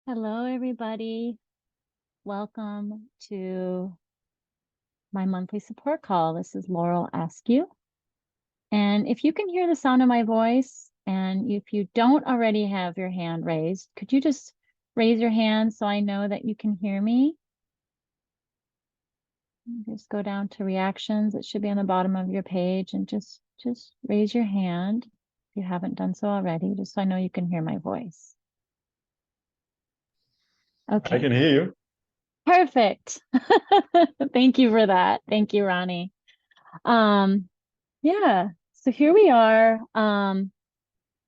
Hello, everybody. Welcome to my monthly support call. This is Laurel Askew. And if you can hear the sound of my voice, and if you don't already have your hand raised, could you just raise your hand so I know that you can hear me? Just go down to reactions. It should be on the bottom of your page, and just raise your hand if you haven't done so already, just so I know you can hear my voice. I Okay. can hear you. Perfect. Thank you for that. Thank you, Ronnie. Um, yeah, so here we are.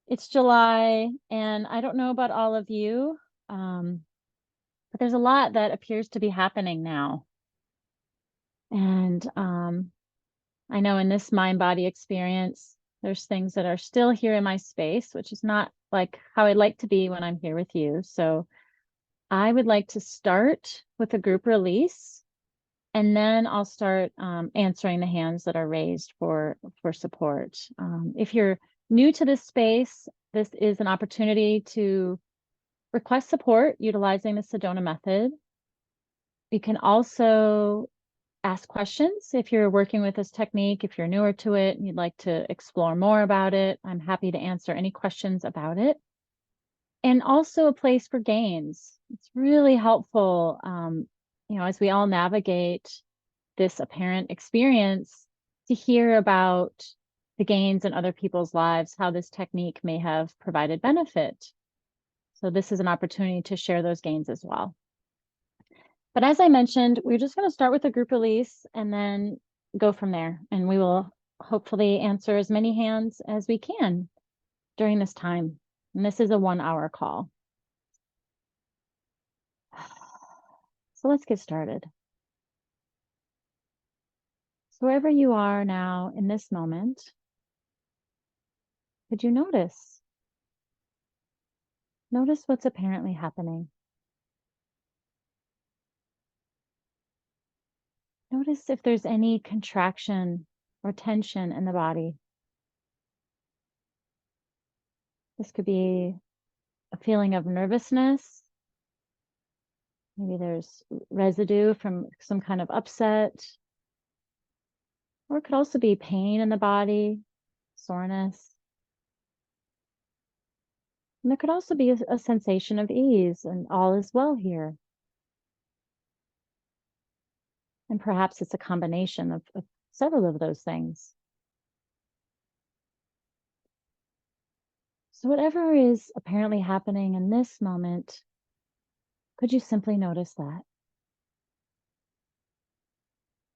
It's July, and I don't know about all of you, but there's a lot that appears to be happening now. And I know in this mind-body experience, there's things that are still here in my space, which is not like how I'd like to be when I'm here with you. So I would like to start with a group release. And then I'll start answering the hands that are raised for support. If you're new to this space, this is an opportunity to request support utilizing the Sedona method. You can also ask questions if you're working with this technique. If you're newer to it and you'd like to explore more about it, I'm happy to answer any questions about it. And also a place for gains. It's really helpful, as we all navigate this apparent experience, to hear about the gains in other people's lives, how this technique may have provided benefit. So this is an opportunity to share those gains as well. But as I mentioned, we're just going to start with a group release and then go from there. And we will hopefully answer as many hands as we can during this time. And this is a 1-hour call. So let's get started. So wherever you are now in this moment, could you notice? Notice what's apparently happening. Notice if there's any contraction or tension in the body. This could be a feeling of nervousness. Maybe there's residue from some kind of upset. Or it could also be pain in the body, soreness. And there could also be a sensation of ease and all is well here. And perhaps it's a combination of several of those things. So whatever is apparently happening in this moment, could you simply notice that?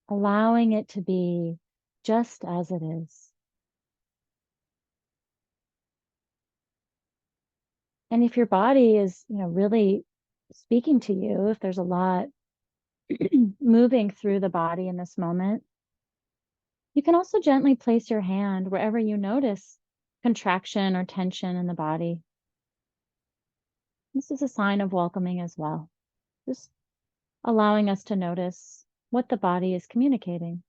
Allowing it to be just as it is. And if your body is, really speaking to you, if there's a lot moving through the body in this moment, you can also gently place your hand wherever you notice contraction or tension in the body. This is a sign of welcoming as well. Just allowing us to notice what the body is communicating.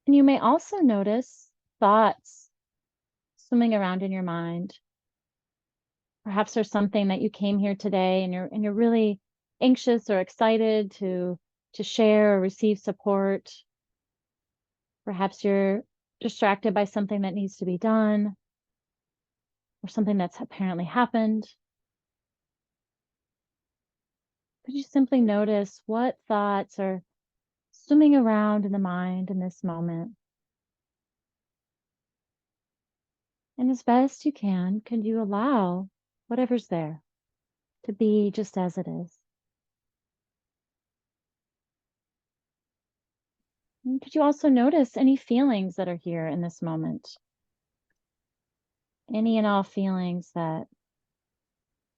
And you may also notice thoughts swimming around in your mind. Perhaps there's something that you came here today and you're really anxious or excited to share or receive support. Perhaps you're distracted by something that needs to be done or something that's apparently happened. Could you simply notice what thoughts are swimming around in the mind in this moment? And as best you can you allow whatever's there to be just as it is? And could you also notice any feelings that are here in this moment? Any and all feelings that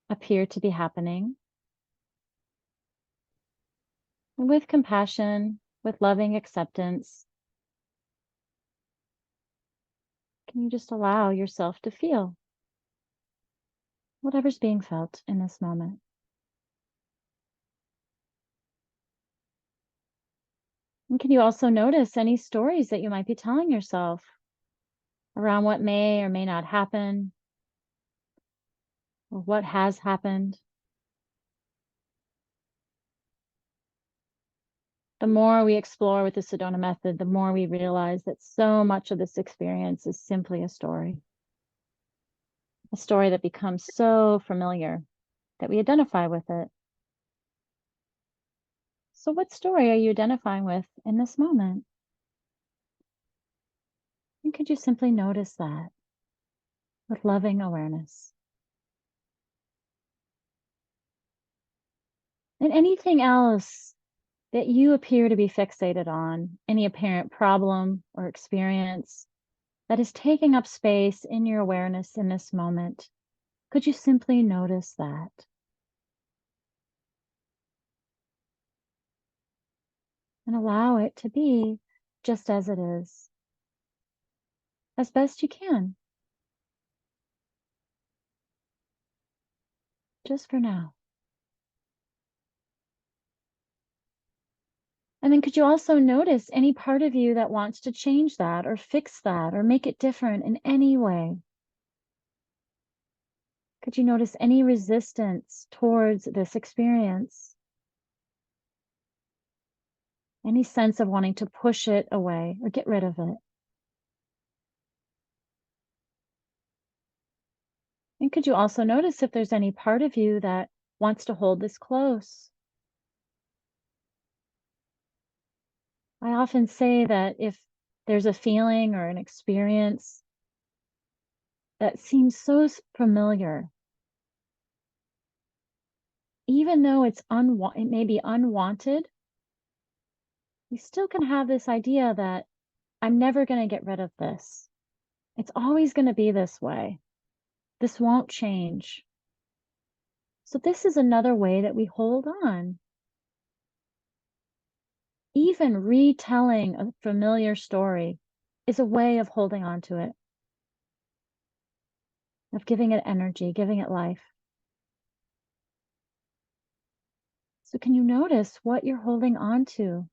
appear to be happening. And with compassion, with loving acceptance, can you just allow yourself to feel whatever's being felt in this moment? And can you also notice any stories that you might be telling yourself around what may or may not happen? or what has happened. The more we explore with the Sedona method, the more we realize that so much of this experience is simply a story that becomes so familiar that we identify with it. So what story are you identifying with in this moment? And could you simply notice that with loving awareness? And anything else that you appear to be fixated on, any apparent problem or experience that is taking up space in your awareness in this moment, could you simply notice that? And allow it to be just as it is, as best you can, just for now. And then could you also notice any part of you that wants to change that or fix that or make it different in any way? Could you notice any resistance towards this experience? Any sense of wanting to push it away or get rid of it? And could you also notice if there's any part of you that wants to hold this close? I often say that if there's a feeling or an experience that seems so familiar, even though it may be unwanted, you still can have this idea that I'm never going to get rid of this. It's always going to be this way. This won't change. So this is another way that we hold on. Even retelling a familiar story is a way of holding on to it, of giving it energy, giving it life. So can you notice what you're holding on to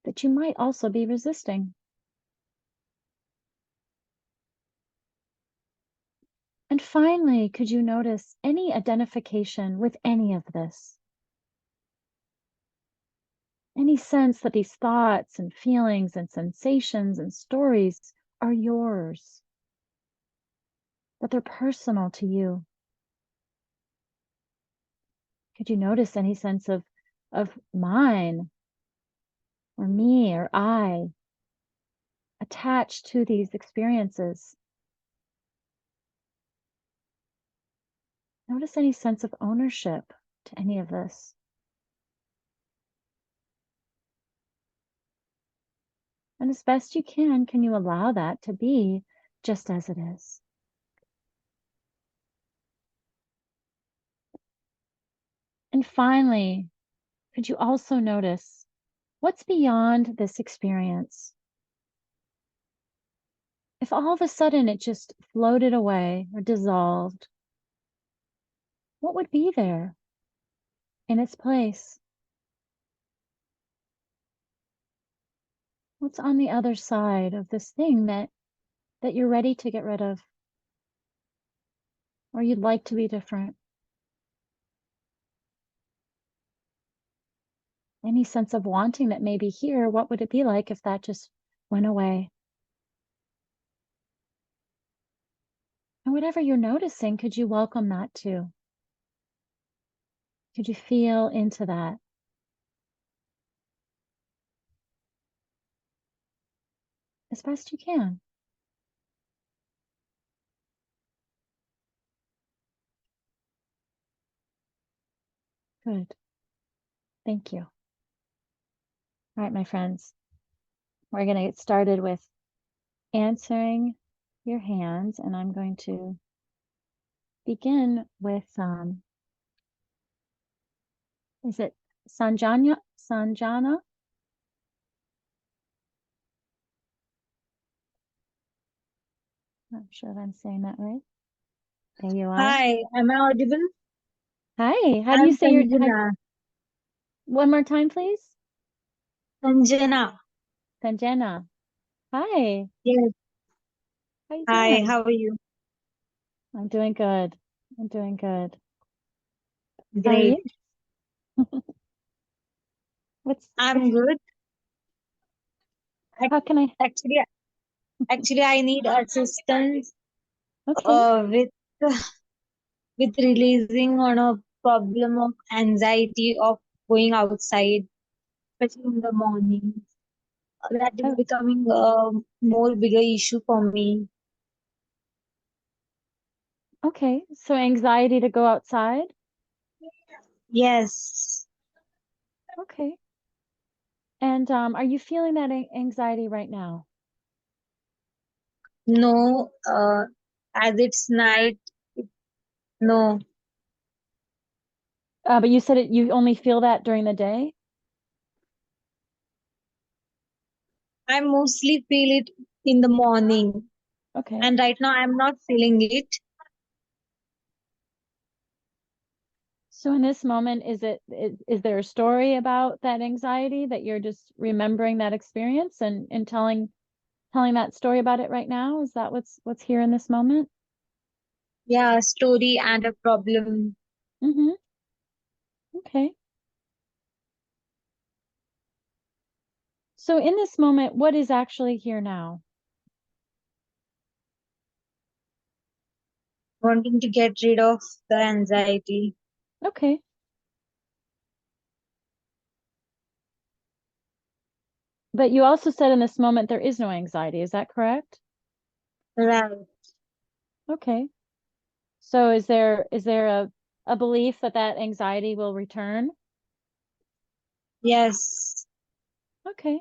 that you might also be resisting? And finally, could you notice any identification with any of this? Any sense that these thoughts and feelings and sensations and stories are yours, that they're personal to you? Could you notice any sense of mine or me or I attached to these experiences? Notice any sense of ownership to any of this. And as best you can you allow that to be just as it is? And finally, could you also notice what's beyond this experience? If all of a sudden it just floated away or dissolved, what would be there in its place? What's on the other side of this thing that you're ready to get rid of, or you'd like to be different? Any sense of wanting that may be here, what would it be like if that just went away? And whatever you're noticing, could you welcome that too? Could you feel into that? As best you can. Good. Thank you. All right, my friends, we're going to get started with answering your hands, and I'm going to begin with, is it Sanjana? Sanjana? Not sure if I'm saying that right. There you are. Hi, am I audible? Hi, how do you I'm say Sanjana. one more time, please? Sanjana. Sanjana. Hi, Yes. how you Hi, doing? how are you? I'm doing good. I'm doing good. How are Great. you? What's I'm good. Ac- how can I? Actually, I need assistance Okay. with releasing on a problem of anxiety of going outside, especially in the morning. That is Oh, becoming a more bigger issue for me. okay. So anxiety to go outside? Yes. Okay. And are you feeling that anxiety right now? No. As it's night. No. But you said you only feel that during the day? I mostly feel it in the morning, Okay. and right now I'm not feeling it. So in this moment, is there a story about that anxiety that you're just remembering that experience and telling that story about it right now? Is that what's here in this moment? Yeah, a story and a problem. Mm-hmm. Okay. So in this moment, what is actually here now? Wanting to get rid of the anxiety. Okay. But you also said in this moment there is no anxiety. Is that correct? Right. Okay. So is there a belief that that anxiety will return? Yes. Okay.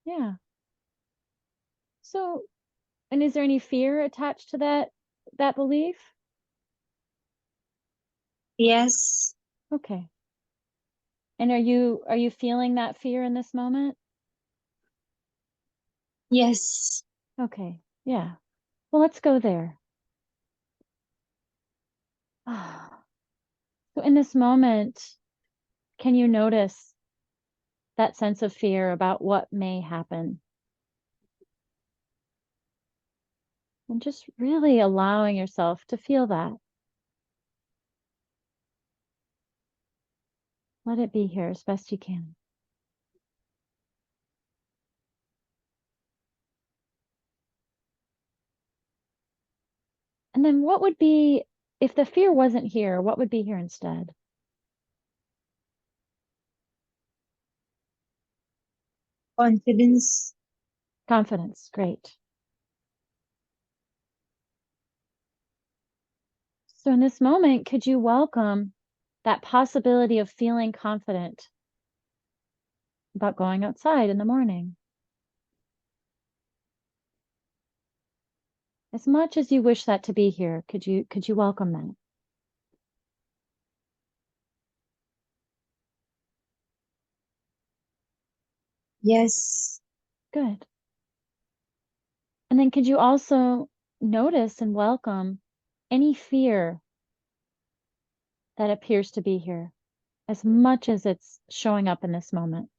Yeah. So, and is there any fear attached to that belief? Yes. Okay. And are you feeling that fear in this moment? Yes. Okay. Yeah. Well, let's go there. So in this moment, can you notice that sense of fear about what may happen? And just really allowing yourself to feel that. Let it be here as best you can. And then what would be, if the fear wasn't here, what would be here instead? Confidence. Confidence. Great. So in this moment, could you welcome that possibility of feeling confident about going outside in the morning? As much as you wish that to be here, could you welcome that? Yes. Good. And then could you also notice and welcome any fear that appears to be here as much as it's showing up in this moment?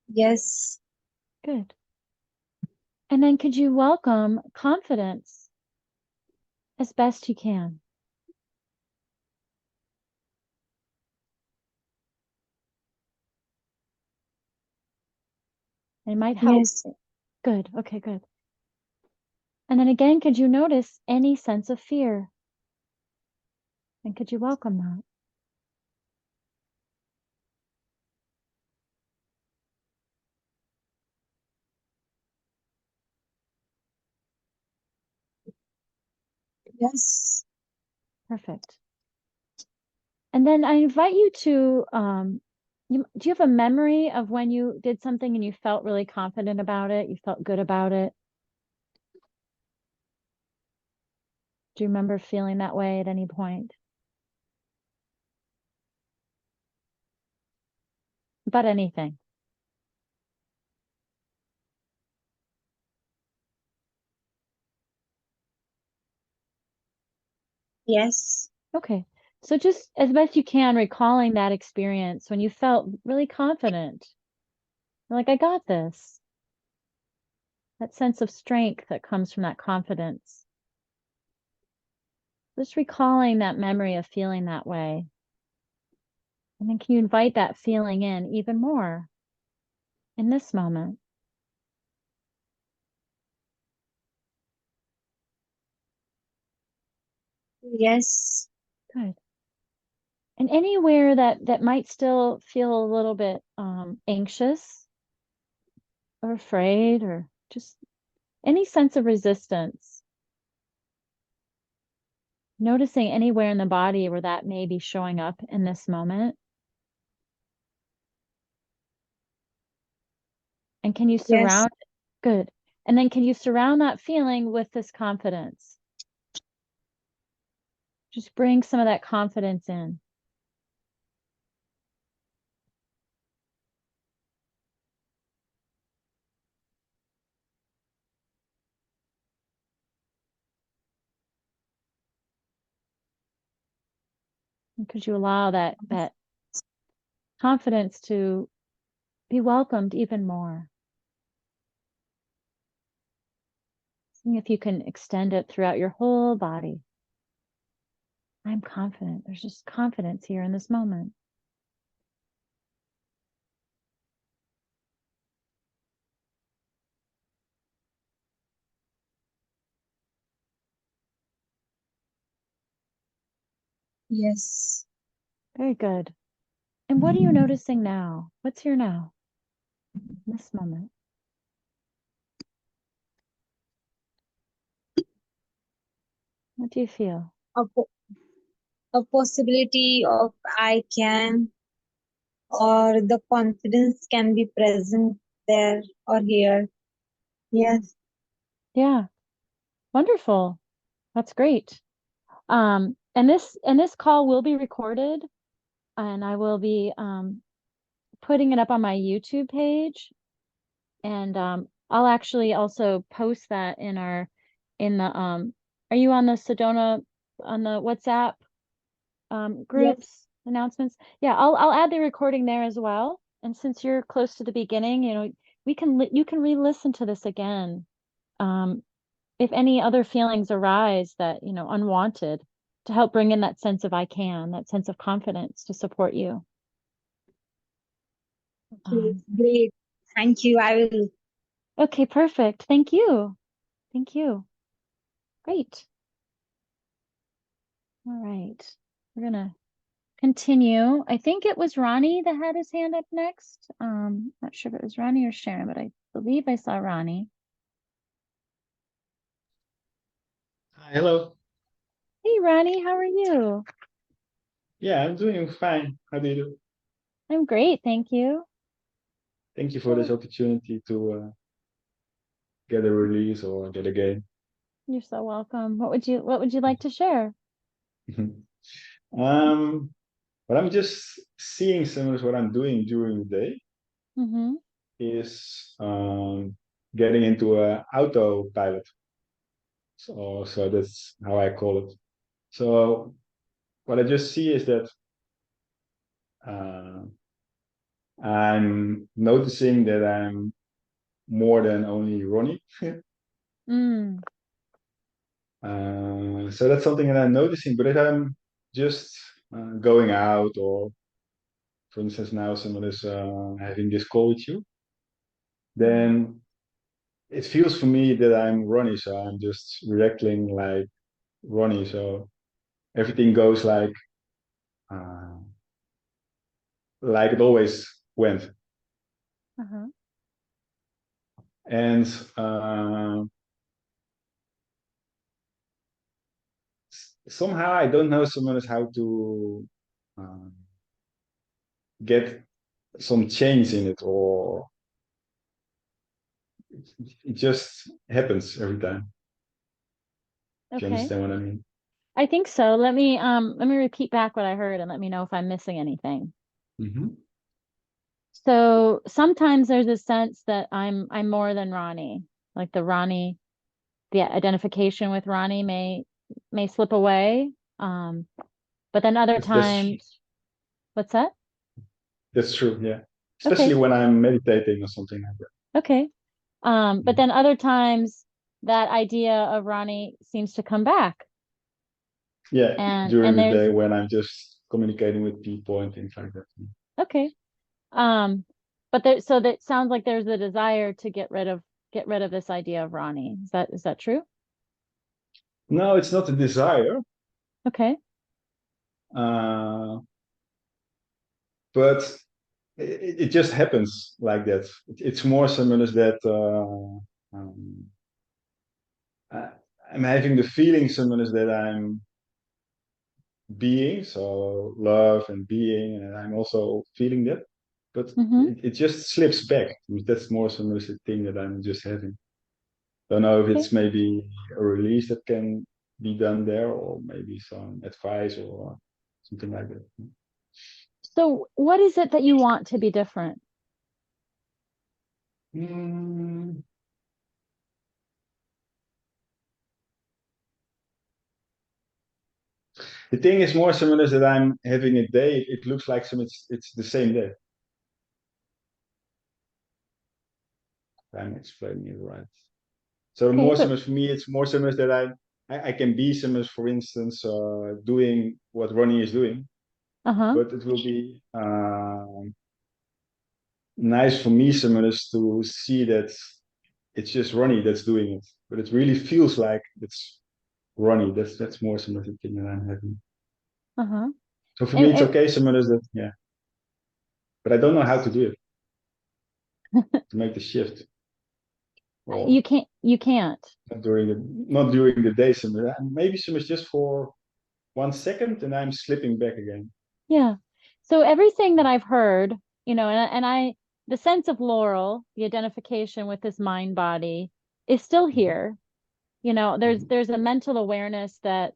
Yes. Good. And then could you welcome confidence as best you can? It might help. Yes. Good. Okay, good. And then again, could you notice any sense of fear? And could you welcome that? Yes. Perfect. And then I invite you to, do you have a memory of when you did something and you felt really confident about it? You felt good about it? Do you remember feeling that way at any point? About anything? Yes. Okay. So just as best you can, recalling that experience when you felt really confident. Like, I got this. That sense of strength that comes from that confidence. Just recalling that memory of feeling that way. And then can you invite that feeling in even more in this moment? Yes. Good. And anywhere that might still feel a little bit anxious or afraid or just any sense of resistance, noticing anywhere in the body where that may be showing up in this moment. And can you Yes. surround it? Good. And then can you surround that feeling with this confidence? Just bring some of that confidence in. And could you allow that confidence to be welcomed even more? Seeing if you can extend it throughout your whole body. I'm confident. There's just confidence here in this moment. Yes. Very good. And what are you noticing now? What's here now, in this moment? What do you feel? A, po- a possibility of I can, or the confidence can be present there or here. Yes. Yeah, wonderful. That's great. And this call will be recorded, and I will be putting it up on my YouTube page. And I'll actually also post that in the are you on the Sedona on the WhatsApp Yes. groups announcements? Yeah, I'll add the recording there as well. And since you're close to the beginning, you can re-listen to this again. Um, if any other feelings arise that, unwanted, to help bring in that sense of I can, that sense of confidence to support you. Okay. Um, Great. Thank you. I will. okay, perfect. Thank you. Thank you. Great. All right. We're gonna continue. I think it was Ronnie that had his hand up next. Not sure if it was Ronnie or Sharon, but I believe I saw Ronnie. Hi, hello. Hey, Ronnie, how are you? Yeah, I'm doing fine. How do you do? I'm great, thank you. Thank you for this So opportunity to get a release or get a game. you're so welcome. What would you like to share? um, but I'm just seeing some of what I'm doing during the day Mm-hmm. is getting into a autopilot. So that's how I call it. So what I just see is that uh, I'm noticing that I'm more than only Ronnie. Mm, So that's something that I'm noticing. But if I'm just going out, or for instance, now someone is having this call with you, mm, then it feels for me that I'm Ronnie. So I'm just reacting like Ronnie. So everything goes uh, like it always went. uh-huh. And somehow I don't know someone is how to uh, get some change in it, or it just happens every time. If you Okay. understand what I mean. I think so. Let me repeat back what I heard and let me know if I'm missing anything. Hmm. So sometimes there's a sense that I'm more than Ronnie. Like the identification with Ronnie may slip away. Um, But then other That's times, what's that? that's true. Yeah, Okay, especially when I'm meditating or something like that. okay. But Mhm. then other times that idea of Ronnie seems to come back. Yeah, And during the there's day when I'm just communicating with people and things like that. okay. Um, but there, so that sounds like there's a desire to get rid of this idea of Ronnie. Is that true? No, it's not a desire, Okay. uh, but it just happens like that. It's more similar that I, I'm having the feeling similar that I'm being, so love and being, and I'm also feeling that, but Mm-hmm. it just slips back. That's more similar thing that I'm just having. Don't know if Okay. it's maybe a release that can be done there, or maybe some advice or something like that. So what is it that you want to be different? Mm, the thing is more similar that I'm having a day. It looks like it's the same day. I'm explaining it right. So Okay, more but similar for me, it's more similar that I can be similar, for instance, doing what Ronnie is doing, uh-huh. but it will be nice for me, similar, to see that it's just Ronnie that's doing it, but it really feels like it's Ronnie. That's more similar thing that I'm having. Uh-huh. So for me, it's And okay, similar that yeah, but I don't know how to do it to make the shift. Or you can't. not during the day, similar. Maybe similar just for 1 second, and I'm slipping back again. Yeah. So everything that I've heard, and I, the sense of Laurel, the identification with this mind body is still Mhm, here. mhm, There's a mental awareness that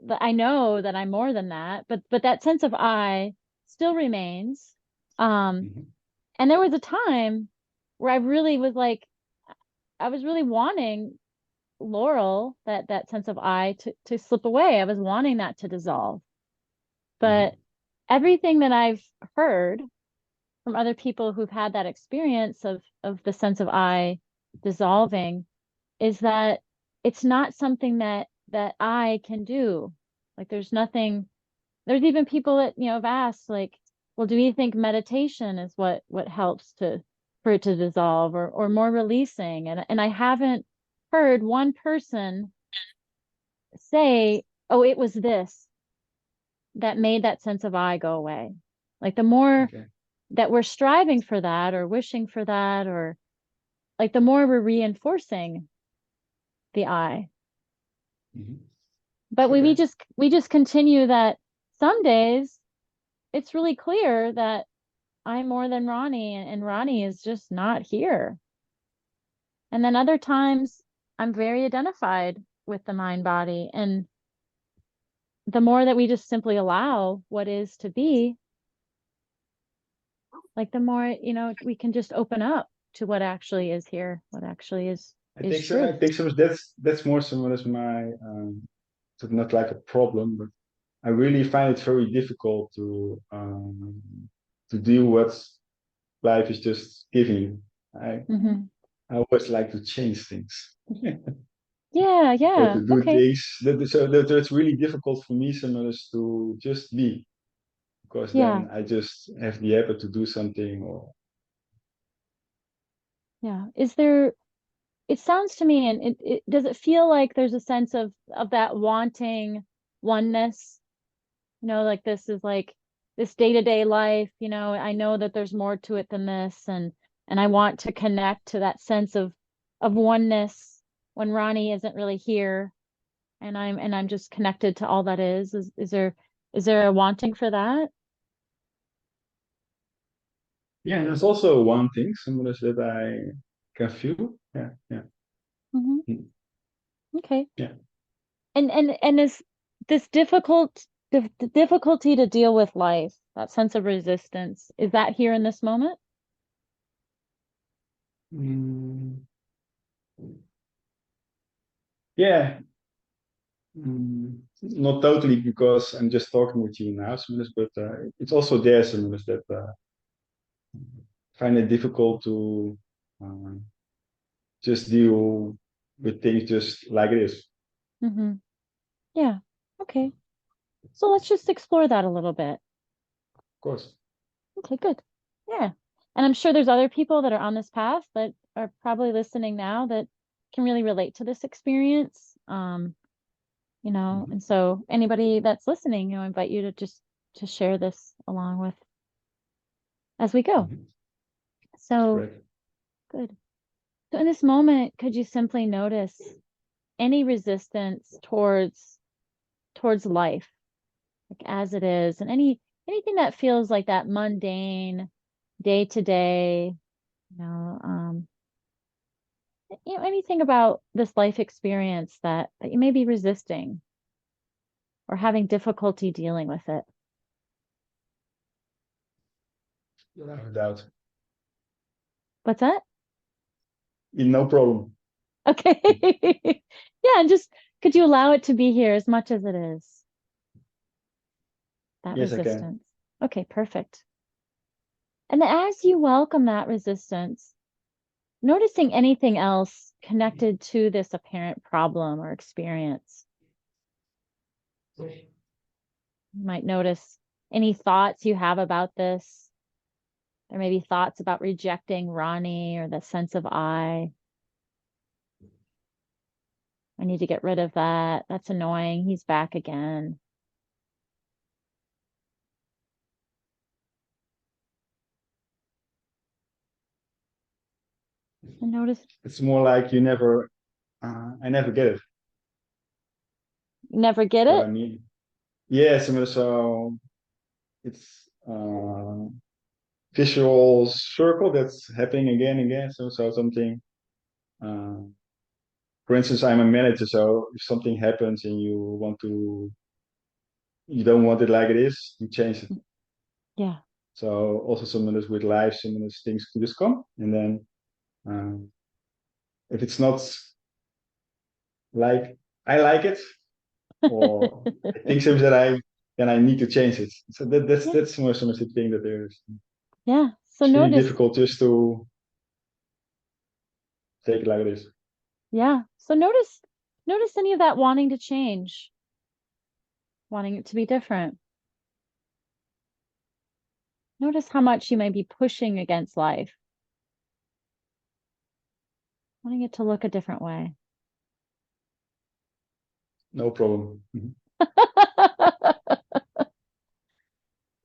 I know that I'm more than that, but that sense of I still remains. Um, mhm, and there was a time where I really was like, I was really wanting Laurel, that sense of I to slip away. I was wanting that to dissolve. mhm, But everything that I've heard from other people who've had that experience of the sense of I dissolving is that it's not something that I can do. Like there's even people that, have asked like, well, do you think meditation is what helps to for it to dissolve or more releasing? And I haven't heard one person say, oh, it was this that made that sense of I go away. Like the more okay. that we're striving for that or wishing for that, or like the more we're reinforcing the I. Mhm. But Okay. we just continue that some days it's really clear that I'm more than Ronnie and Ronnie is just not here. And then other times I'm very identified with the mind body. And the more that we just simply allow what is to be, like the more, we can just open up to what actually is here, what actually I is think so. I truth. think so. That's more similar as my so not like a problem, but I really find it very difficult to deal what life is just giving you. I Hmm. I always like to change things Yeah, or yeah. to do Okay. things so that it's really difficult for me sometimes to just be, because Yeah. then I just have the habit to do something or Yeah. It sounds to me, and does it feel like there's a sense of that wanting oneness, like this is like this day-to-day life, I know that there's more to it than this, and I want to connect to that sense of oneness when Ronnie isn't really here, and I'm just connected to all that is there a wanting for that? yeah. There's also one thing sometimes that I can feel. Yeah, yeah, Hmm. mm, Okay. yeah. And is this the difficulty to deal with life, that sense of resistance, is that here in this moment? Mm, yeah, Not totally, because I'm just talking with you now, Similis, but it's also there, Similis, that find it difficult to just deal with things just like it is. Mm-hmm. Yeah. Okay. So let's just explore that a little bit. Of course. Okay, good. Yeah. And I'm sure there's other people that are on this path that are probably listening now that can really relate to this experience. You know, Mhm. and so anybody that's listening, I invite you to just to share this along with as we go. Mhm. So Correct. good. So in this moment, could you simply notice any resistance towards life, like as it is, and anything that feels like that mundane, day to day, anything about this life experience that you may be resisting or having difficulty dealing with it. Without a doubt. What's that? No problem. Okay. Yeah, and just could you allow it to be here as much as it is? That Yes, I can. resistance. Okay, perfect. And as you welcome that resistance, noticing anything else connected to this apparent problem or experience. You might notice any thoughts you have about this. There may be thoughts about rejecting Ronnie or the sense of I. I need to get rid of that. That's annoying. He's back again. And notice It's more like I never get it. never get What it. I mean. Yes, and so it's visual circle that's happening again and again. So something. Uh, for instance, I'm a manager, so if something happens and you don't want it like it is, you change it. Yeah. So also some of this with life, some of those things could just come, and then um, if it's not like I like it, or I think something that then I need to change it. So Yeah. that's more some of the thing that there's. Yeah. So It's really notice. difficult just to take it like it is. Yeah. So notice any of that wanting to change, wanting it to be different. Notice how much you may be pushing against life, wanting it to look a different way. No problem. Mhm.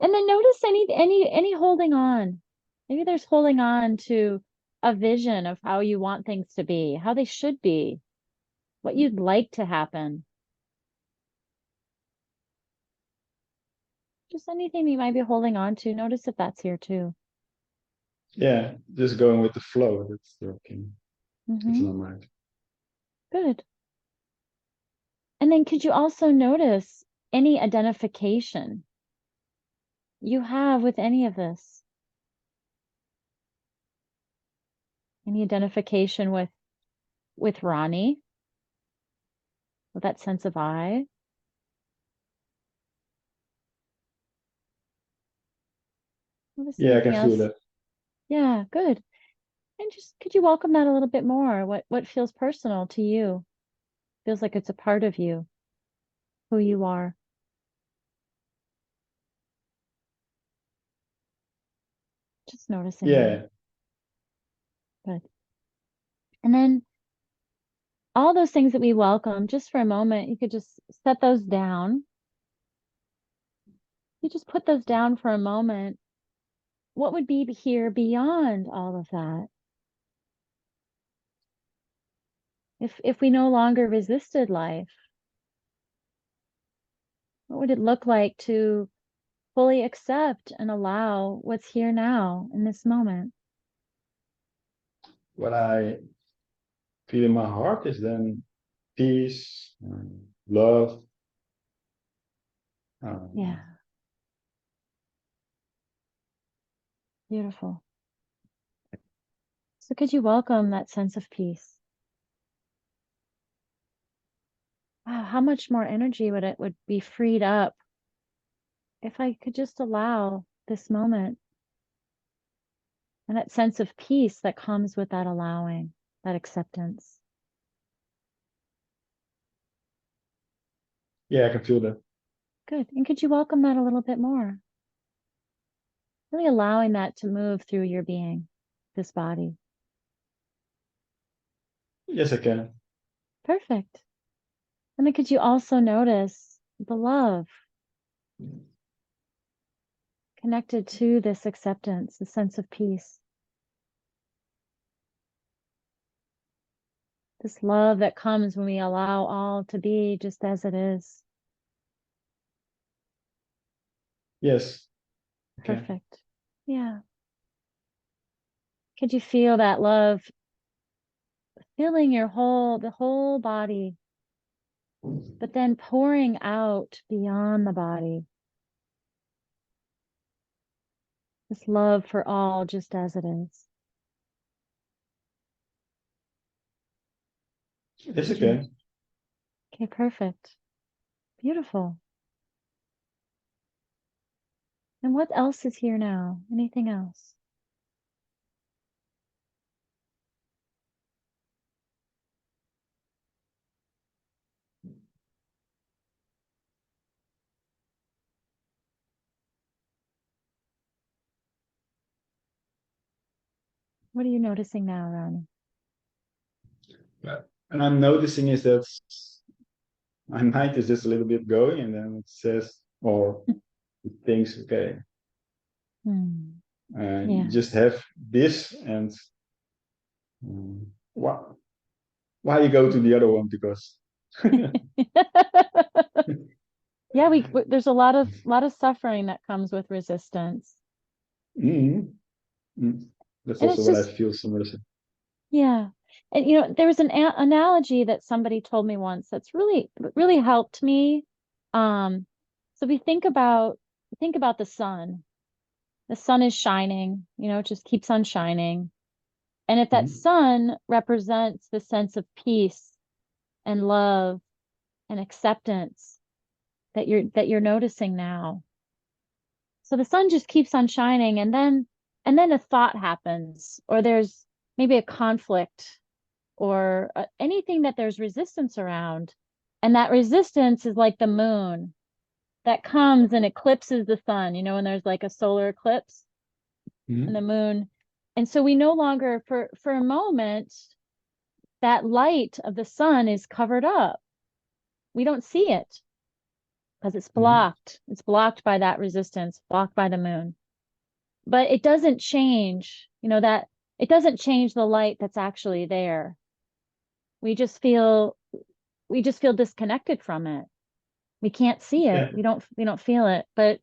And then notice any holding on. Maybe there's holding on to a vision of how you want things to be, how they should be, what you'd like to happen. Just anything you might be holding on to. Notice if that's here too. Yeah, just going with the flow. That's working. It's Hmm. not right. Good. And then could you also notice any identification you have with any of this? Any identification with Ronnie, with that sense of I? Notice Yeah, I can anything feel else? that. Yeah, good. And just could you welcome that a little bit more? What feels personal to you? Feels like it's a part of you, who you are. Just noticing that. Yeah, Good. And then all those things that we welcome, just for a moment, you could just set those down. You just put those down for a moment. What would be here beyond all of that? If we no longer resisted life, what would it look like to fully accept and allow what's here now in this moment? what I feel in my heart is then peace, love. Yeah, beautiful. So could you welcome that sense of peace? wow, how much more energy would be freed up if I could just allow this moment and that sense of peace that comes with that allowing, that acceptance. Yeah, I can feel that. Good. And could you welcome that a little bit more? Really allowing that to move through your being, this body. Yes, I can. Perfect. And then could you also notice the love connected to this acceptance, the sense of peace? This love that comes when we allow all to be just as it is. Yes. Okay. Perfect. Yeah. Could you feel that love filling the whole body, but then pouring out beyond the body? This love for all just as it is. Yes, I can. Okay, perfect. Beautiful. And what else is here now? Anything else? What are you noticing now, Ronnie? And I'm noticing is that my mind is just a little bit going, and then it says, or it thinks, okay, Hmm. you Yeah. just have this, and why you go to the other one? Because Yeah, there's a lot of suffering that comes with resistance. Mhm. Mm. That's And also it's what I just, feel somewhere. yeah. And there was an analogy that somebody told me once that's really helped me. So we think about the sun. The sun is shining, it just keeps on shining. And if that Mhm. sun represents the sense of peace and love and acceptance that you're noticing now. So the sun just keeps on shining, and then a thought happens, or there's maybe a conflict, or anything that there's resistance around. And that resistance is like the moon that comes and eclipses the sun, when there's like a solar eclipse and the Mhm. moon. And so we no longer, for a moment, that light of the sun is covered up. We don't see it because it's Mhm. blocked. It's blocked by that resistance, blocked by the moon. But it doesn't change, that it doesn't change the light that's actually there. We just feel disconnected from it. We can't see it. Yeah. We don't feel it. But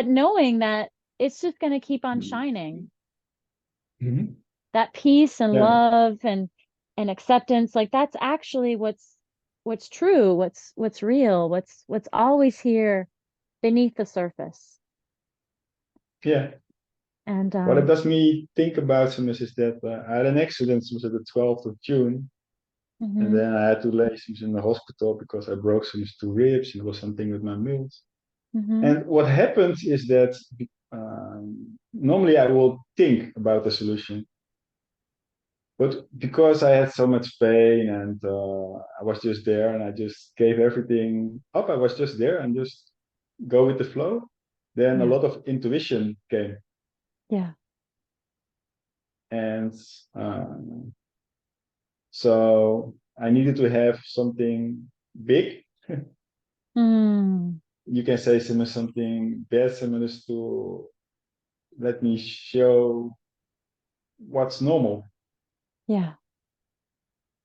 knowing that it's just going to keep on shining. Mhm. That peace and Yeah. love and acceptance, like that's actually what's true, what's real, what's always here beneath the surface. Yeah. And What it does me think about some is that I had an accident was at the 12th of June, and mhm, then I had to lay some in the hospital because I broke some two ribs. It was something with my mills. mhm, And what happens is that normally I will think about the solution, but because I had so much pain and I was just there and I just gave everything up, I was just there and just go with the flow. Then a yeah, lot of intuition came, yeah, and so I needed to have something big. mm, You can say something bad, similar to let me show what's normal. yeah,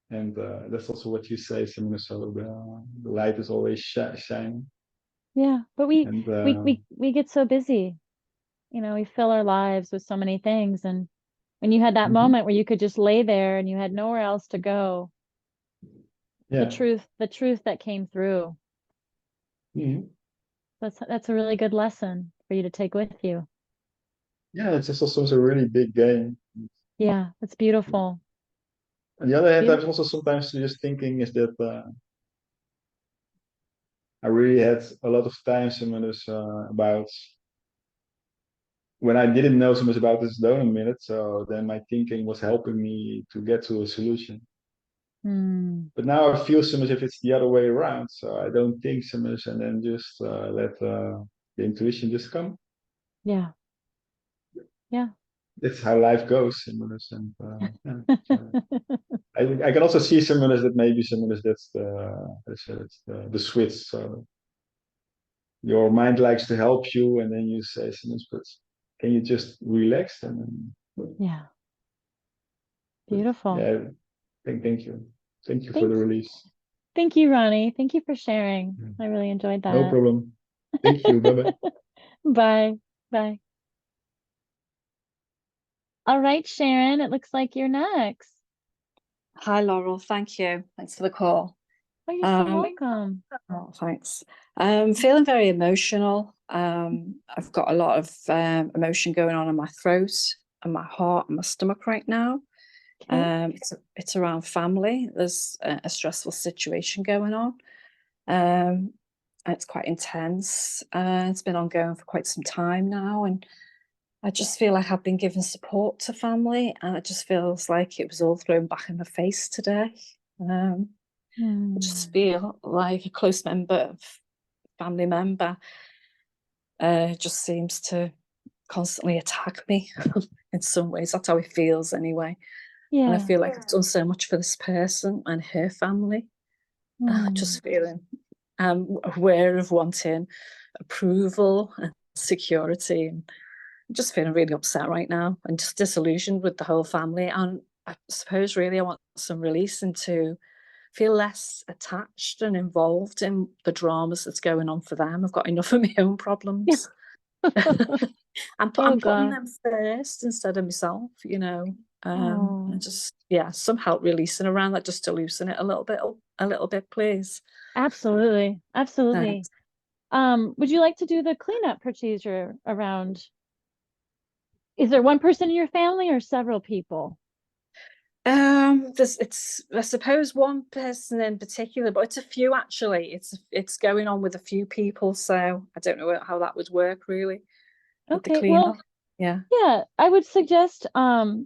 And that's also what you say, similar. So the light is always shining. yeah. But we And we we we get so busy, we fill our lives with so many things. And when you had that mhm, moment where you could just lay there and you had nowhere else to go, yeah, the truth that came through, mhm. that's a really good lesson for you to take with you. Yeah, it's just also a really big game. Yeah, it's beautiful. On the other hand, I'm Beautiful. also sometimes just thinking is that I really had a lot of time similes about when I didn't know so much about this donut minute. So then my thinking was helping me to get to a solution. But now I feel so much if it's the other way around. So I don't think so much and then just let the intuition just come. Yeah. Yeah. That's how life goes, similes. And yeah, so I can also see similes that maybe similes that's the switch. So your mind likes to help you, and then you say similes, but can you just relax and then, Yeah. Beautiful. yeah, thank you. Thank you for the Thank, release. thank you, Ronnie. Thank you for sharing. Yeah. I really enjoyed No that. problem. Thank you. Bye-bye. Bye. Bye. All right, Sharon, it looks like you're next. Hi, Laurel. Thank you. Thanks for the call. Oh, you're so Um, welcome. Oh, thanks. Feeling very emotional. I've got a lot of emotion going on in my throat and my heart and my stomach right now. Okay. It's around family. There's a stressful situation going on. And it's quite intense. It's been ongoing for quite some time now, and I just feel like I've been given support to family, and it just feels like it was all thrown back in my face today. I just feel like a close family member just seems to constantly attack me in some ways. That's how it feels anyway. And I Yeah. feel like I've done so much for this person and her family. Just feeling aware of wanting approval and security, and just feeling really upset right now and just disillusioned with the whole family. And I suppose really I want some release into feel less attached and involved in the dramas that's going on for them. I've got enough of my own problems. I'm putting God. them first instead of myself, you know. Oh. And just some help releasing around that, just to loosen it a little bit, please. Absolutely. Absolutely. Thanks. Would you like to do the cleanup procedure around? Is there one person in your family or several people? It's I suppose one person in particular, but it's a few actually. It's going on with a few people, so I don't know how that would work really with the Okay, cleanup. well, Yeah. yeah, I would suggest well,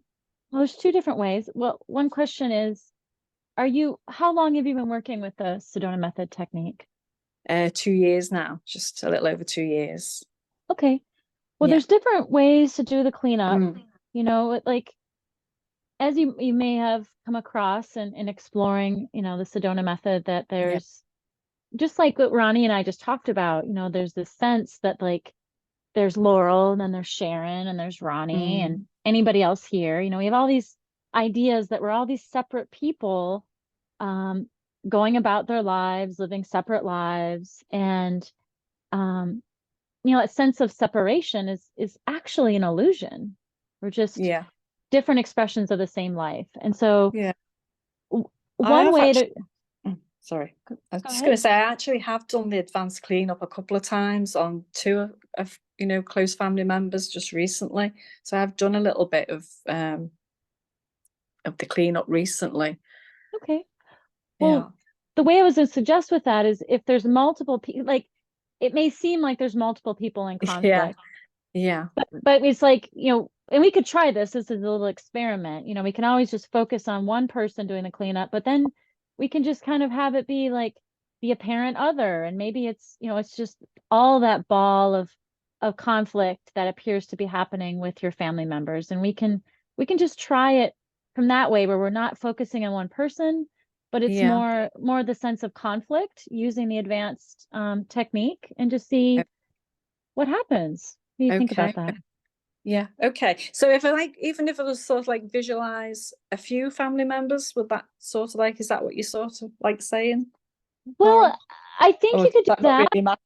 there's two different ways. Well, one question is, how long have you been working with the Sedona method technique? 2 years now, just a little over 2 years. Okay. Well, Yeah. there's different ways to do the cleanup. Mm. You know, like as you may have come across in exploring, the Sedona method, that there's just like what Ronnie and I just talked about, there's this sense that like there's Laurel and then there's Sharon and there's Ronnie and anybody else here. We have all these ideas that we're all these separate people going about their lives, living separate lives. And that sense of separation is actually an illusion. We're just different expressions of the same life. And so one way to sorry, I was just going to say, I actually have done the advanced cleanup a couple of times on two of close family members just recently. So I've done a little bit of the cleanup recently. Okay. Well, the way I was going to suggest with that is if there's multiple people, like it may seem like there's multiple people in conflict. Yeah. But it's like, and we could try this. This is a little experiment. We can always just focus on one person doing the cleanup, but then we can just kind of have it be like the apparent other. And maybe it's, it's just all that ball of conflict that appears to be happening with your family members. And we can just try it from that way, where we're not focusing on one person, but it's more the sense of conflict using the advanced technique, and just see what happens. What do you think about that? Yeah. Okay. So even if it was sort of like visualize a few family members, would that sort of like, is that what you're sort of like saying? Well, Laura? I think you could do that. Really matter?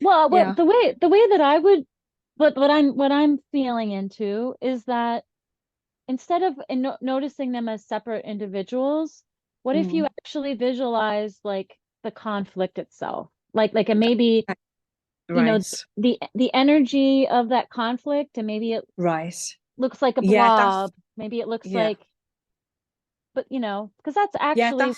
Well, the way that I would, but what I'm feeling into is that instead of noticing them as separate individuals, what if you actually visualize like the conflict itself, like and maybe the energy of that conflict, and maybe it looks like a blob, maybe it looks like but you know, because that's Yeah, actually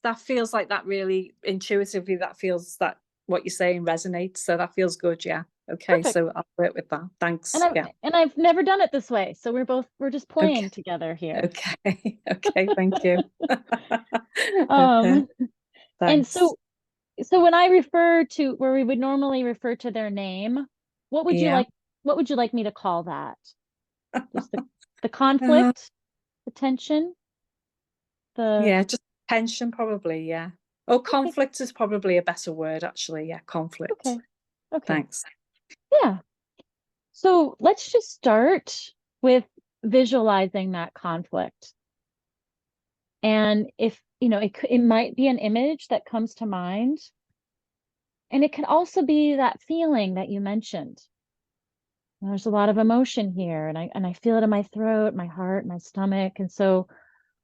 that feels like that really intuitively, that feels that what you're saying resonates. So that feels good. Yeah. Okay. perfect. So I'll work with that. Thanks. And Yeah. I've never done it this way, so we're just playing Okay. together here. Okay. Okay. Thank you. Okay. And Thanks. so when I refer to where we would normally refer to their name, what would you Yeah. like? What would you like me to call that? Just the Uh, conflict, the tension, the yeah, just tension probably. Yeah. Oh, okay, conflict is probably a better word, actually. Yeah, conflict. okay, okay, Thanks. yeah. So let's just start with visualizing that conflict. And if, you know, it might be an image that comes to mind. And it can also be that feeling that you mentioned. There's a lot of emotion here, and I feel it in my throat, my heart, my stomach. And so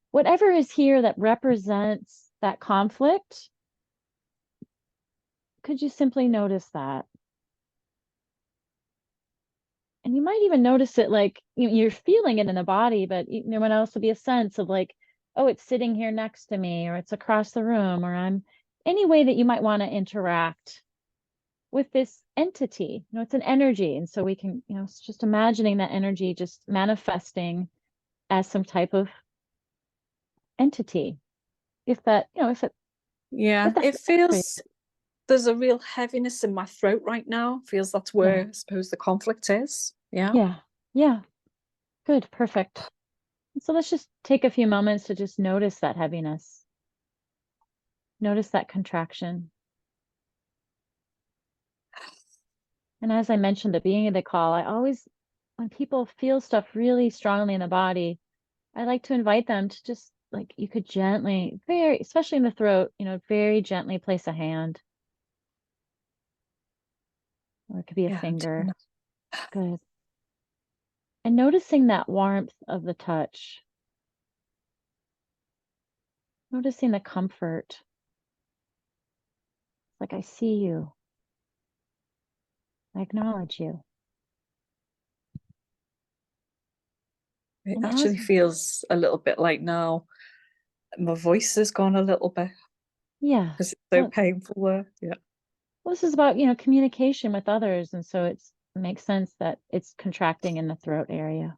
whatever is here that represents that conflict, could you simply notice that? And you might even notice it like you're feeling it in the body, but there might also be a sense of like, oh, it's sitting here next to me, or it's across the room, or I'm any way that you might want to interact with this entity. You know, it's an energy. And so we can, you know, it's just imagining that energy just manifesting as some type of entity. If that, you know, Yeah, if that it works for you. feels there's a real heaviness in my throat right now. Feels that's where Yeah. I suppose the conflict is. Yeah. Yeah. Yeah. Good. Perfect. So let's just take a few moments to just notice that heaviness. Notice that contraction. And as I mentioned at the beginning of the call, I always, when people feel stuff really strongly in the body, I like to invite them to just like, you could gently, very, especially in the throat, you know, very gently place a hand, or it could be a Yeah, I'm doing finger. that. Good. And noticing that warmth of the touch, noticing the comfort. Like, I see you. I acknowledge you. It And actually as, feels a little bit like now my voice has gone a little bit yeah, because it's so well, painful there. Yeah. this is about, you know, communication with others. And so it makes sense that it's contracting in the throat area.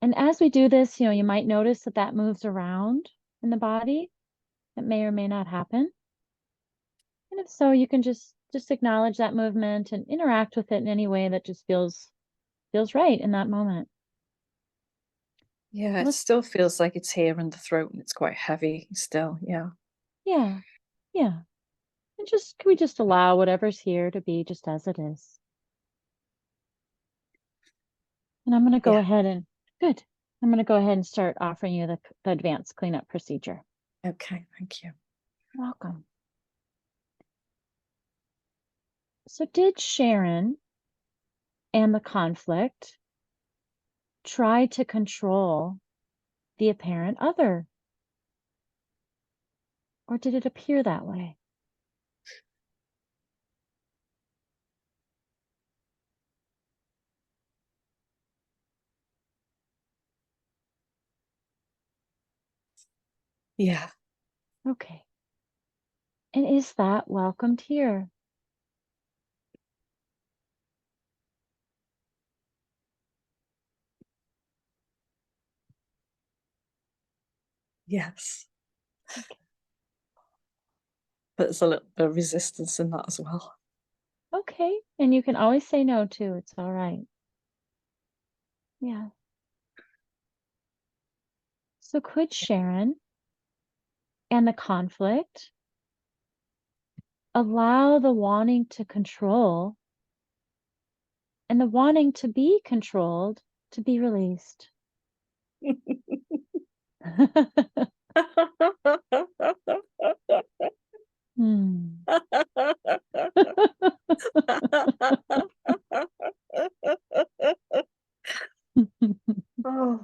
And as we do this, you know, you might notice that that moves around in the body. It may or may not happen. And if so, you can just acknowledge that movement and interact with it in any way that just feels right in that moment. Yeah, it Let's, still feels like it's here in the throat and it's quite heavy still. Yeah. yeah, yeah. And just, can we just allow whatever's here to be just as it is? And I'm going to go Yeah. ahead and, good. I'm going to go ahead and start offering you the advanced cleanup procedure. Okay, thank you. Welcome. So did Sharon and the conflict try to control the apparent other? Or did it appear that way? Yeah. Okay. And is that welcomed here? Yes. Okay. But there's a little bit of resistance in that as well. Okay. And you can always say no too. It's all right. Yeah. So could Sharon and the conflict allow the wanting to control and the wanting to be controlled to be released? Hmm. Oh,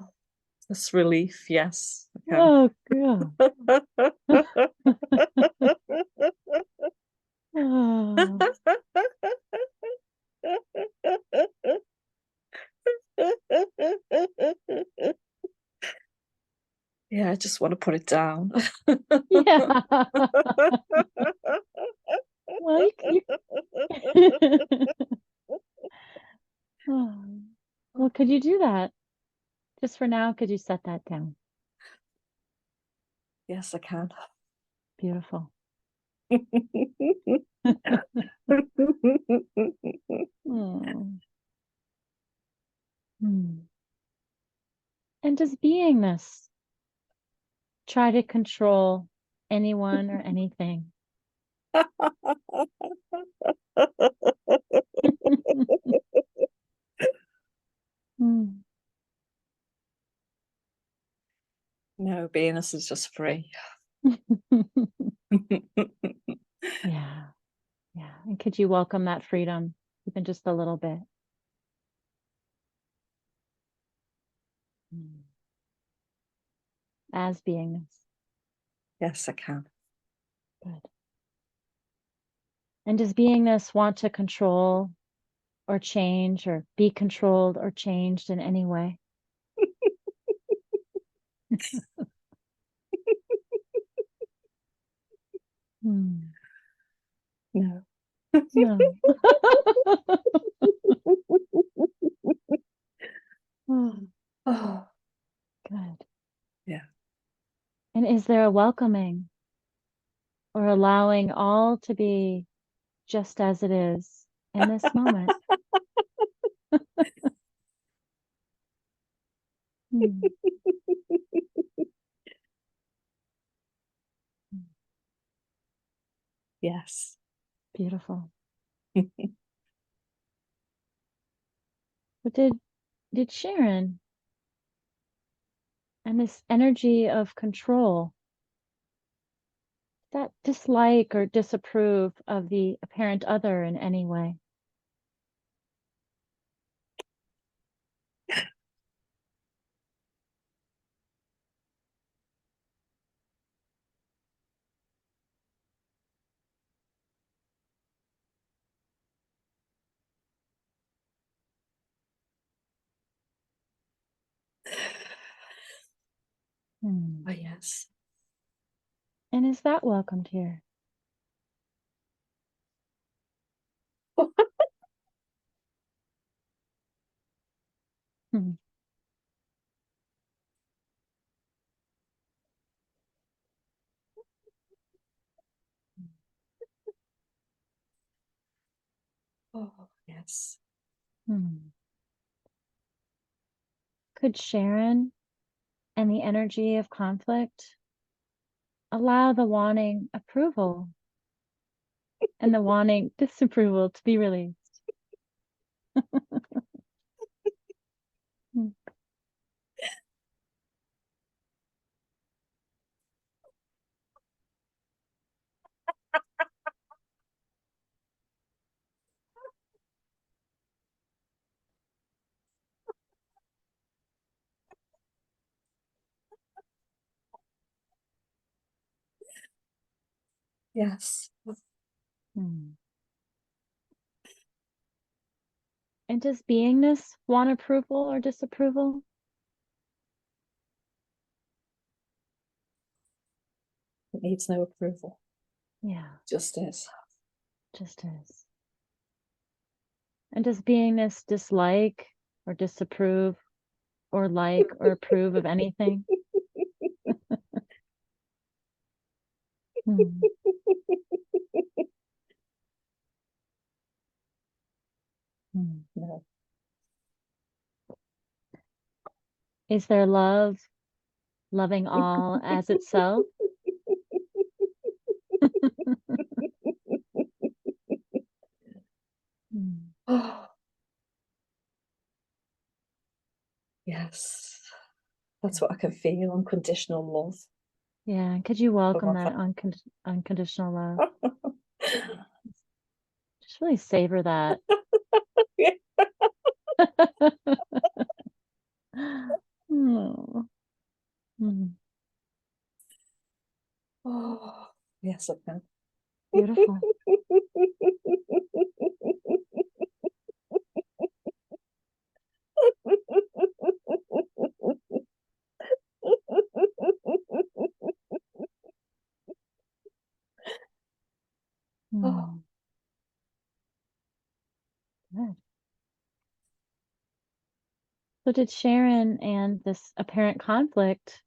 this relief, yes. Okay. Oh, God. Oh. just want to put it down. Yeah. Well, Oh. Well, could you do that? Just for now, could you set that down? Yes, I can. Beautiful. Hmm. Hmm. And does beingness try to control anyone or anything? Hmm. No, beingness is just free. Yeah. Yeah. And could you welcome that freedom even just a little bit? Hmm. As beingness. Yes, I can. Good. And does beingness want to control or change or be controlled or changed in any way? Hmm. No. No. Oh, Oh, good. yeah. And is there a welcoming or allowing all to be just as it is in this moment? Hmm. Yes. Beautiful. But did Sharon and this energy of control, that dislike or disapprove of the apparent other in any way? Hmm. Oh, yes. And is that welcomed here? Hmm. Oh, yes. Hmm. Could Sharon and the energy of conflict allow the wanting approval and the wanting disapproval to be released? Hmm. Yes. Hmm. And does beingness want approval or disapproval? It needs no approval. Yeah, Just is. just is. And does beingness dislike or disapprove or like or approve of anything? Hmm. Hmm. No. Is there love, loving all as itself? Hmm. Oh, yes. That's what I can feel, unconditional love. Yeah, and could you welcome my that unconditional love? Just really savor that. Yeah. Oh. Hmm. Oh, yes, I can. Beautiful. Hmm. Good. So did Sharon and this apparent conflict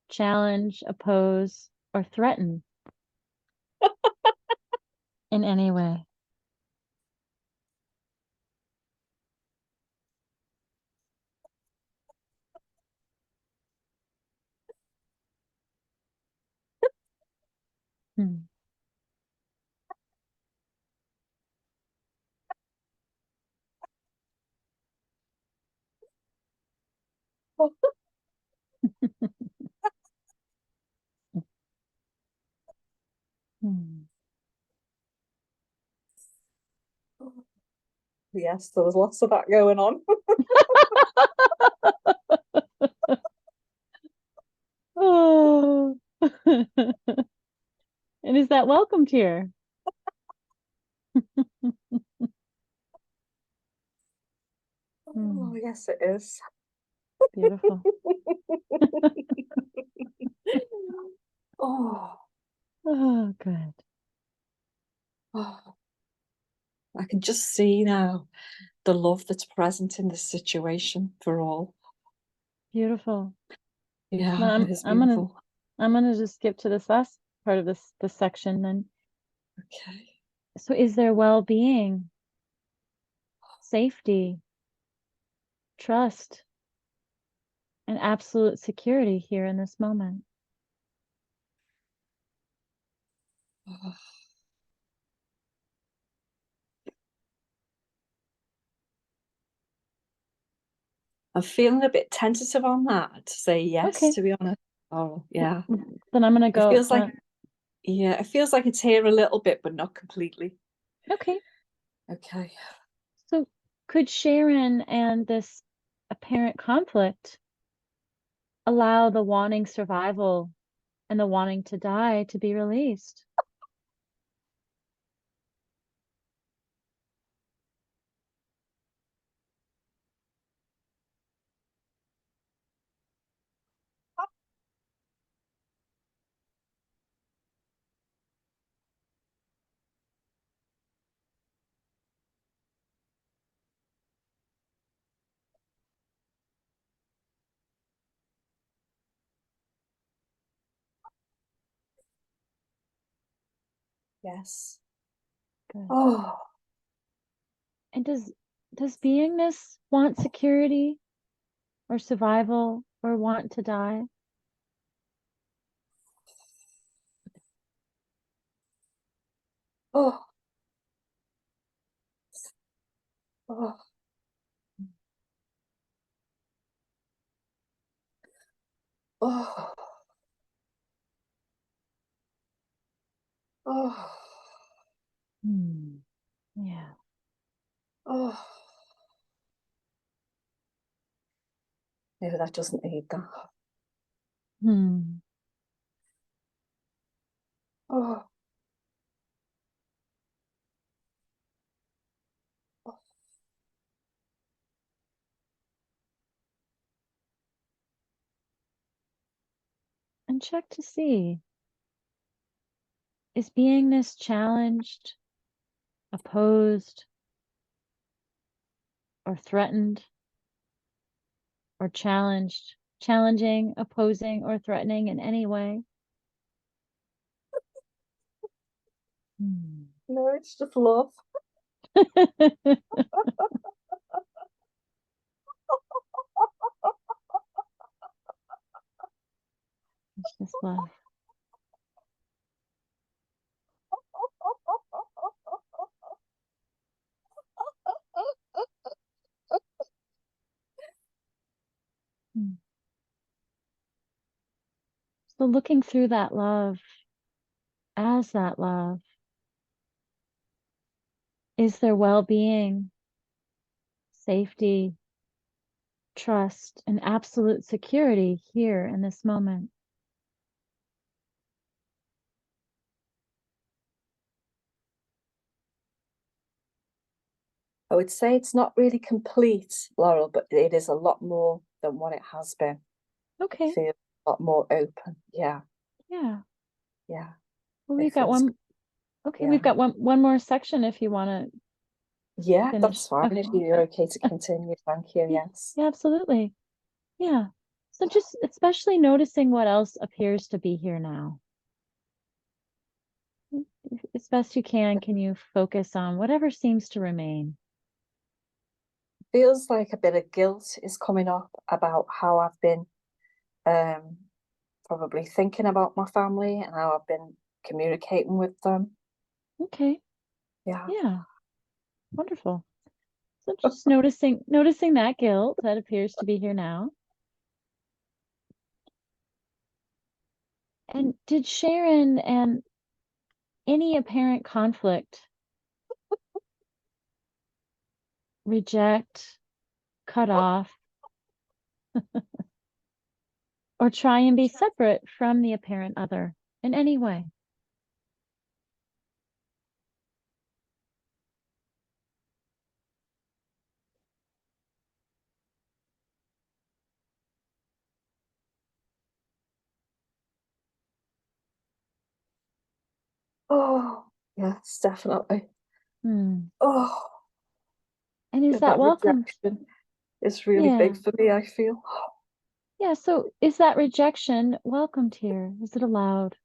challenge, oppose, or threaten in any way? Hmm. Hmm. Yes, there was lots of that going on. Oh. And is that welcomed here? Oh, yes, it is. Beautiful. Oh, Oh, good. oh, I can just see now the love that's present in this situation for all. Beautiful. Yeah, Now it is I'm gonna beautiful. just skip to this last part of this section then. Okay. So is there well-being, safety, trust, and absolute security here in this moment? Oh, I'm feeling a bit tentative on that to say yes, Okay. to be honest. Oh, yeah. Then I'm gonna It go. feels like, yeah, it feels like it's here a little bit, but not completely. Okay. Okay. So could Sharon and this apparent conflict allow the wanting survival and the wanting to die to be released? Yes. Good. Oh, And does beingness want security or survival or want to die? oh, oh, oh, oh, Hmm. Yeah. oh. Maybe that doesn't need that. Hmm. Oh, oh, And check to see, is beingness challenged, opposed, or threatened, or challenging, opposing, or threatening in any way? Hmm. no, it's just love. It's just love. Hmm. So looking through that love as that love, is there well-being, safety, trust, and absolute security here in this moment? I would say it's not really complete, Laurel, but it is a lot more than what it has been. Okay. Feel a lot more open. Yeah, Yeah. yeah. Well, It we've got feels one. Okay, Yeah. we've got one more section if you want to. Yeah, Finish. that's fine. If Okay. you're okay to continue, thank you. Yeah. Yes. Yeah, absolutely. Yeah. So just especially noticing what else appears to be here now. As best you can you focus on whatever seems to remain? Feels like a bit of guilt is coming up about how I've been probably thinking about my family and how I've been communicating with them. Okay. Yeah. Yeah. Wonderful. So just noticing that guilt that appears to be here now. And did Sharon and any apparent conflict reject, cut off, or try and be separate from the apparent other in any way? Oh, yes, definitely. Hmm. Oh, And is yeah, that that welcome? rejection is really Yeah. big for me, I feel. Yeah. So is that rejection welcomed here? Is it allowed?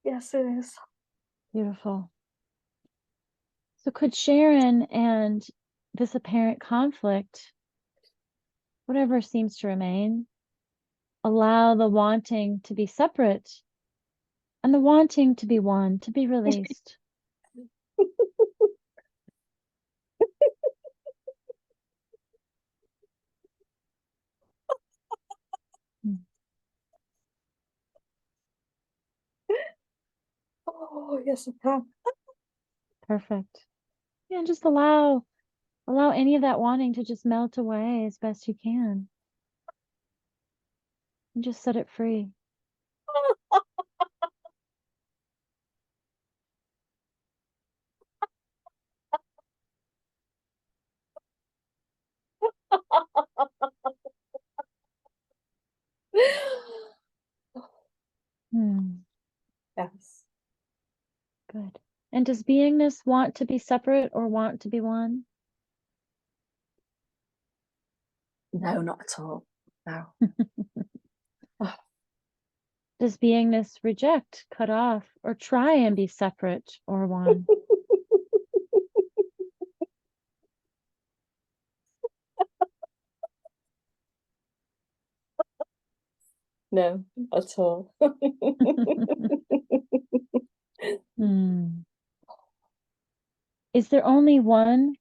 Yes, it is. Beautiful. So could Sharon and this apparent conflict, whatever seems to remain, allow the wanting to be separate and the wanting to be one, to be released? Hmm. Oh, yes, I can. Perfect. Yeah, and just allow any of that wanting to just melt away as best you can. And just set it free. Hmm. Yes. Good. And does beingness want to be separate or want to be one? No, not at all. No. Oh, Does beingness reject, cut off, or try and be separate or one? no, at all. Hmm. Is there only one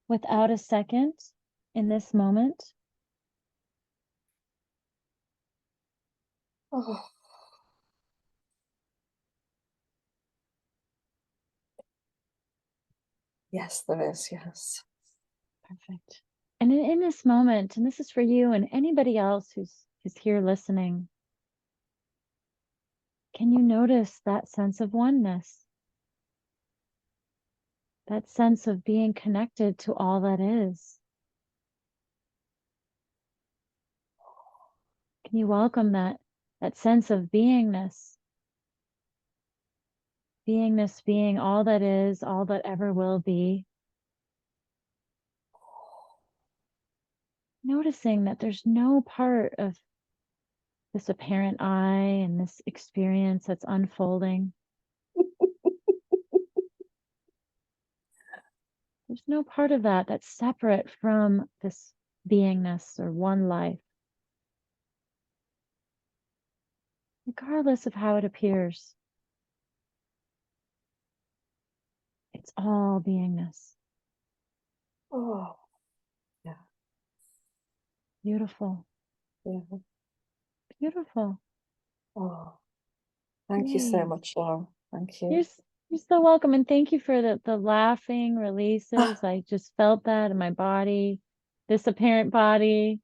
without a second in this moment? Oh, yes, there is. Yes. Perfect. And in this moment, and this is for you and anybody else who's here listening, can you notice that sense of oneness? That sense of being connected to all that is? Can you welcome that sense of beingness? Beingness being all that is, all that ever will be. Noticing that there's no part of this apparent I and this experience that's unfolding. There's no part of that that's separate from this beingness or one life, regardless of how it appears. It's all beingness. Oh, yeah. Beautiful. Yeah. Beautiful. Oh, thank you so Yay. much, Laura. Thank you. You're so welcome. And thank you for the laughing releases. I just felt that in my body, this apparent body.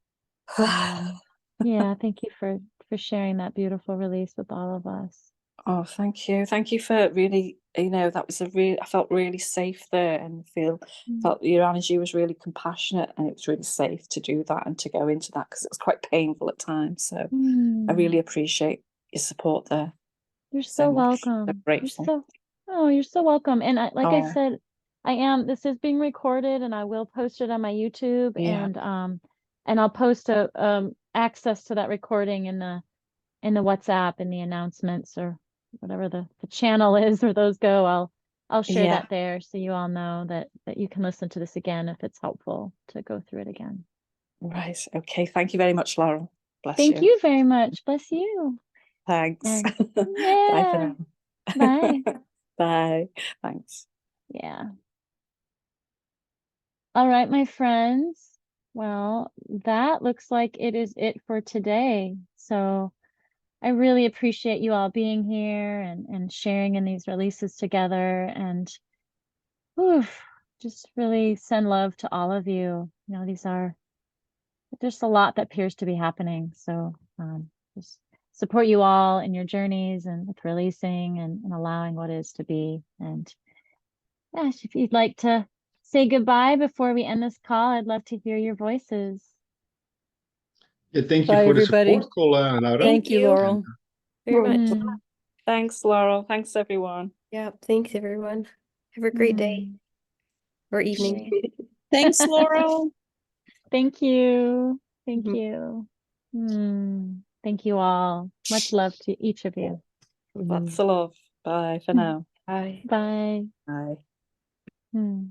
Yeah, thank you for for sharing that beautiful release with all of us. Oh, thank you. Thank you for really, that was I felt really safe there, and felt your energy was really compassionate, and it was really safe to do that and to go into that, because it was quite painful at times. So I really appreciate your support there. You're so so much. So welcome. grateful. You're so welcome. And like I Oh. said, this is being recorded, and I will post it on my YouTube, Yeah. and I'll post access to that recording in the WhatsApp, in the announcements, or whatever the channel is where those go. I'll share Yeah. that there, so you all know that you can listen to this again if it's helpful to go through it again. Right. Okay. Thank you very much, Laurel. Bless Thank you very much. Bless you. Thanks. And Bye for yeah. now. Bye. Bye. Thanks. Yeah. All right, my friends. Well, that looks like it is it for today. So I really appreciate you all being here and sharing in these releases together, and just really send love to all of you. There's a lot that appears to be happening. So just support you all in your journeys and with releasing and allowing what is to be. And gosh, if you'd like to say goodbye before we end this call, I'd love to hear your voices. Yeah, thank you Bye, for the everybody. support call, Laura. Thank you, Laurel. Very much. Mm, Thanks, Laurel. Thanks, everyone. Yeah, thanks everyone. Have a great day or evening. Thanks, Laurel. Thank you. Thank Mhm. you. Thank you all. Much love to each of you. Lots of love. Bye for now. Bye. Bye. Bye. Hmm.